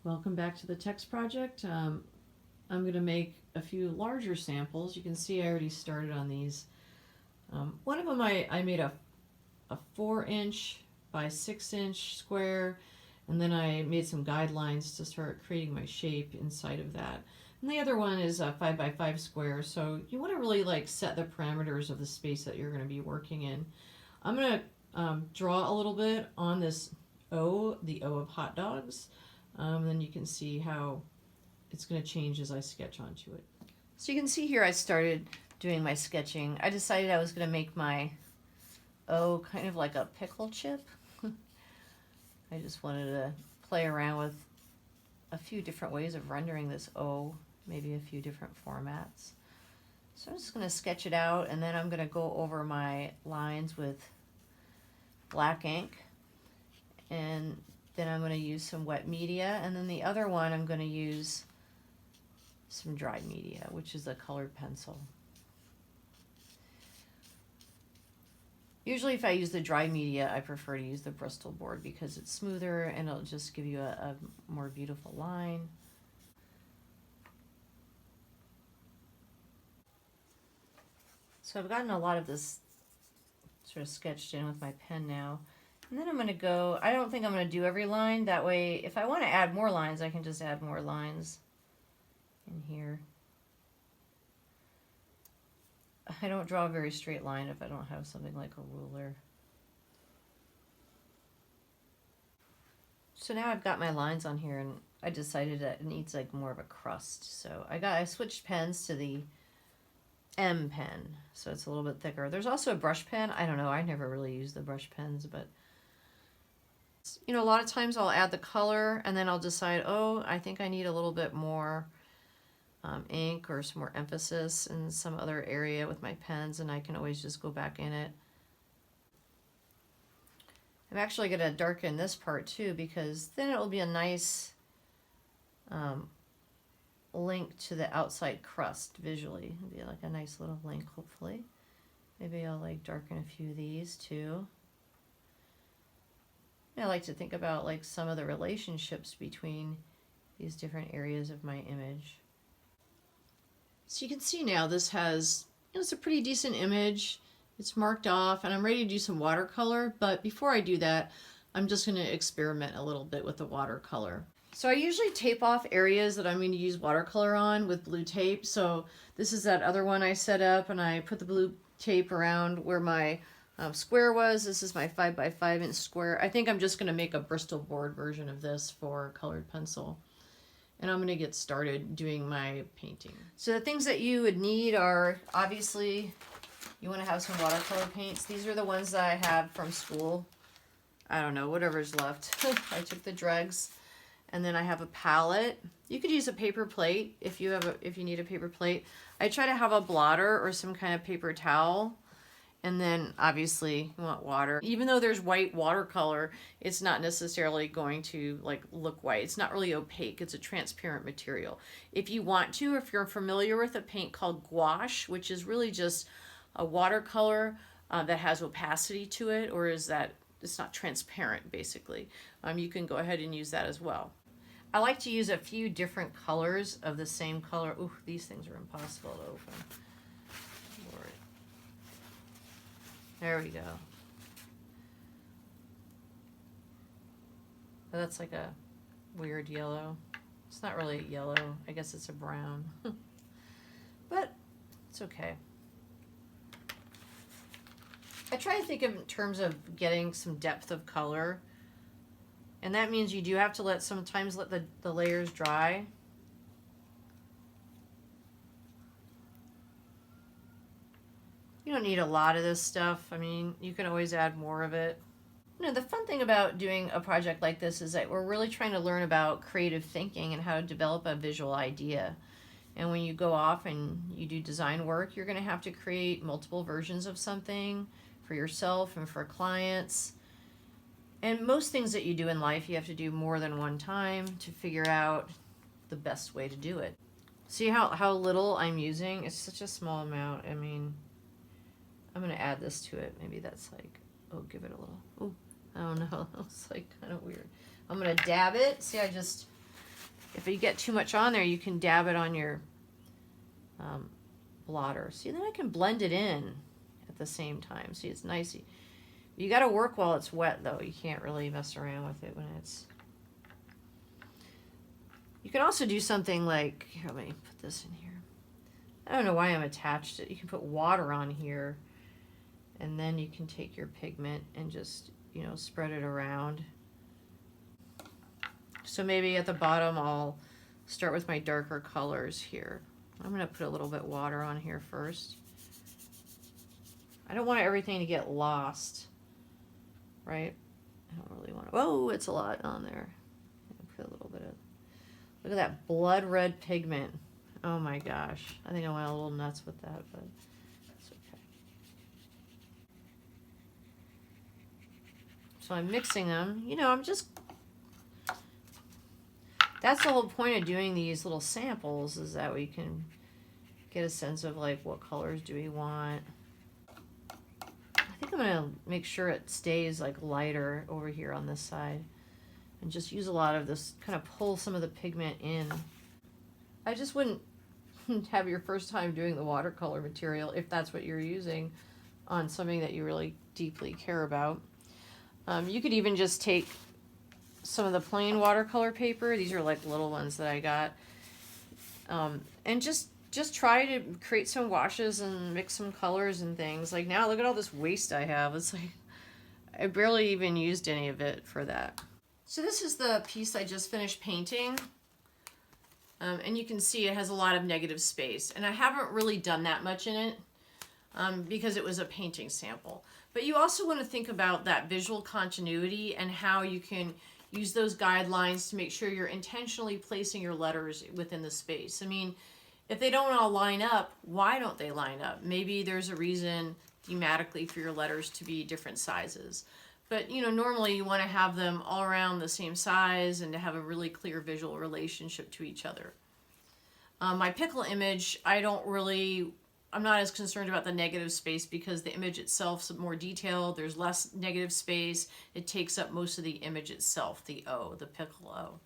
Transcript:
Welcome back to the text project. I'm going to make a few larger samples. You can see I already started on these. One of them I made a 4-inch by 6-inch square, and then I made some guidelines to start creating my shape inside of that. And the other one is a 5 by 5 square, so you want to really like set the parameters of the space that you're going to be working in. I'm going to draw a little bit on this O, the O of hot dogs. Then you can see how it's going to change as I sketch onto it. So you can see here I started doing my sketching. I decided I was going to make my O kind of like a pickle chip. I just wanted to play around with a few different ways of rendering this O, maybe a few different formats. So I'm just going to sketch it out, and then I'm going to go over my lines with black ink, and then I'm going to use some wet media, and then the other one I'm going to use some dry media, which is a colored pencil. Usually if I use the dry media, I prefer to use the Bristol board because it's smoother and it'll just give you a more beautiful line. So I've gotten a lot of this sort of sketched in with my pen now. And then I'm going to go, I don't think I'm going to do every line. That way, if I want to add more lines, I can just add more lines in here. I don't draw a very straight line if I don't have something like a ruler. So now I've got my lines on here, and I decided that it needs like more of a crust. So I switched pens to the M pen, so it's a little bit thicker. There's also a brush pen. I don't know, I never really use the brush pens, but you know, a lot of times I'll add the color and then I'll decide, oh, I think I need a little bit more ink or some more emphasis in some other area with my pens, and I can always just go back in it. I'm actually going to darken this part too, because then it will be a nice link to the outside crust visually. It'll be like a nice little link, hopefully. Maybe I'll like darken a few of these too. I like to think about like some of the relationships between these different areas of my image. So you can see now this has, you know, it's a pretty decent image. It's marked off, and I'm ready to do some watercolor, but before I do that, I'm just going to experiment a little bit with the watercolor. So I usually tape off areas that I'm going to use watercolor on with blue tape. So this is that other one I set up, and I put the blue tape around where my square was. This is my 5 by 5 inch square. I think I'm just going to make a Bristol board version of this for colored pencil. And I'm going to get started doing my painting. So the things that you would need are, obviously, you want to have some watercolor paints. These are the ones that I have from school. I don't know, whatever's left. I took the dregs. And then I have a palette. You could use a paper plate if you need a paper plate. I try to have a blotter or some kind of paper towel. And then obviously you want water. Even though there's white watercolor, it's not necessarily going to like look white. It's not really opaque. It's a transparent material. If you want to, if you're familiar with a paint called gouache, which is really just a watercolor that has opacity to it, or is that it's not transparent basically, you can go ahead and use that as well. I like to use a few different colors of the same color. Ooh, these things are impossible to open. There we go. Oh, that's like a weird yellow. It's not really yellow. I guess it's a brown. But it's okay. I try to think in terms of getting some depth of color. And that means you do have to sometimes let the layers dry. You don't need a lot of this stuff. I mean, you can always add more of it. You know, the fun thing about doing a project like this is that we're really trying to learn about creative thinking and how to develop a visual idea. And when you go off and you do design work, you're going to have to create multiple versions of something for yourself and for clients. And most things that you do in life, you have to do more than one time to figure out the best way to do it. See how little I'm using? It's such a small amount. I mean, I'm going to add this to it. Maybe that's like, oh, give it a little, oh, I don't know. That looks like kind of weird. I'm going to dab it. See, I just if you get too much on there, you can dab it on your blotter. See, then I can blend it in at the same time. See, it's nice. You got to work while it's wet, though. You can't really mess around with it when it's... You can also do something like... Here, let me put this in here. I don't know why I'm attached it. You can put water on here, and then you can take your pigment and just, you know, spread it around. So maybe at the bottom I'll start with my darker colors here. I'm going to put a little bit water on here first. I don't want everything to get lost, right? I don't really want to... Oh, it's a lot on there. Put a little bit of... Look at that blood red pigment. Oh my gosh. I think I went a little nuts with that, but it's okay. So I'm mixing them. You know, I'm just... That's the whole point of doing these little samples, is that we can get a sense of like what colors do we want. I think I'm gonna make sure it stays like lighter over here on this side and just use a lot of this, kind of pull some of the pigment in. I just wouldn't have your first time doing the watercolor material, if that's what you're using, on something that you really deeply care about. You could even just take some of the plain watercolor paper. These are like little ones that I got. And just try to create some washes and mix some colors and things. Like now, look at all this waste I have. It's like, I barely even used any of it for that. So this is the piece I just finished painting. And you can see it has a lot of negative space. And I haven't really done that much in it because it was a painting sample. But you also want to think about that visual continuity and how you can use those guidelines to make sure you're intentionally placing your letters within the space. I mean, if they don't all line up, why don't they line up? Maybe there's a reason thematically for your letters to be different sizes. But, you know, normally you want to have them all around the same size and to have a really clear visual relationship to each other. My pickle image, I'm not as concerned about the negative space because the image itself is more detailed. There's less negative space. It takes up most of the image itself, the O, the pickle O.